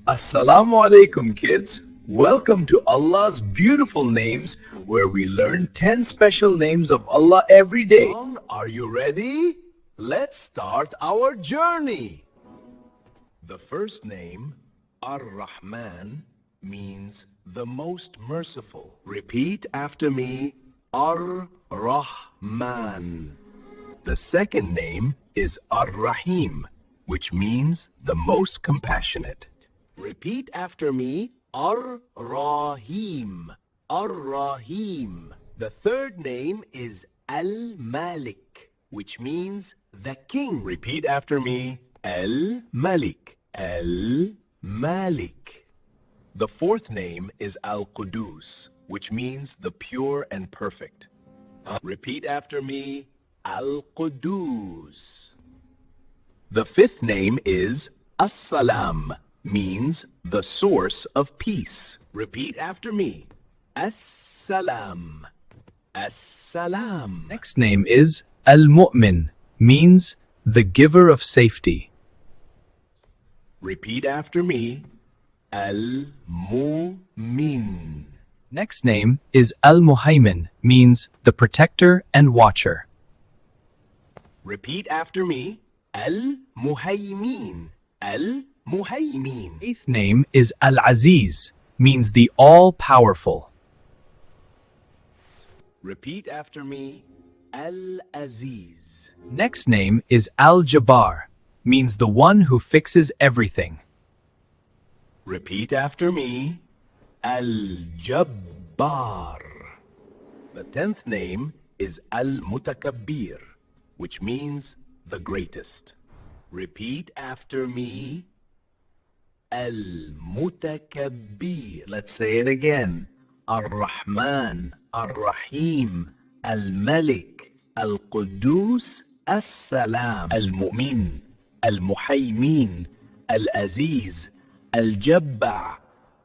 Assalamu alaikum, kids. Welcome to Allah's beautiful names, where we learn 10 special names of Allah every day. Are you ready? Let's start our journey. The first name, Ar-Rahman, means the most merciful. Repeat after me, Ar-Rahman. The second name is Ar-Rahim, which means the most compassionate. Repeat after me, Ar-Rahim. Ar-Rahim. The third name is Al-Malik, which means the king. Repeat after me, Al-Malik. Al-Malik. The fourth name is Al-Qudus, which means the pure and perfect. Repeat after me, Al-Qudus. The fifth name is As-Salam, means the source of peace. Repeat after me, As-Salam. As-Salam. Next name is Al-Mu'min, means the giver of safety. Repeat after me, Al-Mu'min. Next name is Al-Muhaymin, means the protector and watcher. Repeat after me, Al-Muhaymin. Al-Muhaymin. Eighth name is Al-Aziz, means the all-powerful. Repeat after me, Al-Aziz. Next name is Al-Jabbar, means the one who fixes everything. Repeat after me, Al-Jabbar. The 10th name is Al-Mutakabbir, which means the greatest. Repeat after me, Al-Mutakabbir. Let's say it again. Ar-Rahman, Ar-Rahim, Al-Malik, Al-Qudus, As-Salam, Al-Mu'min, Al-Muhaymin, Al-Aziz, Al-Jabbar,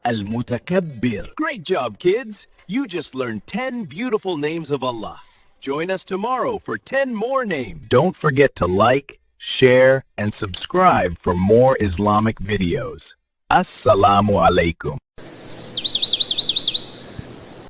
Al-Mutakabbir. Great job, kids! You just learned 10 beautiful names of Allah. Join us tomorrow for 10 more names. Don't forget to like, share, and subscribe for more Islamic videos. Assalamu alaikum.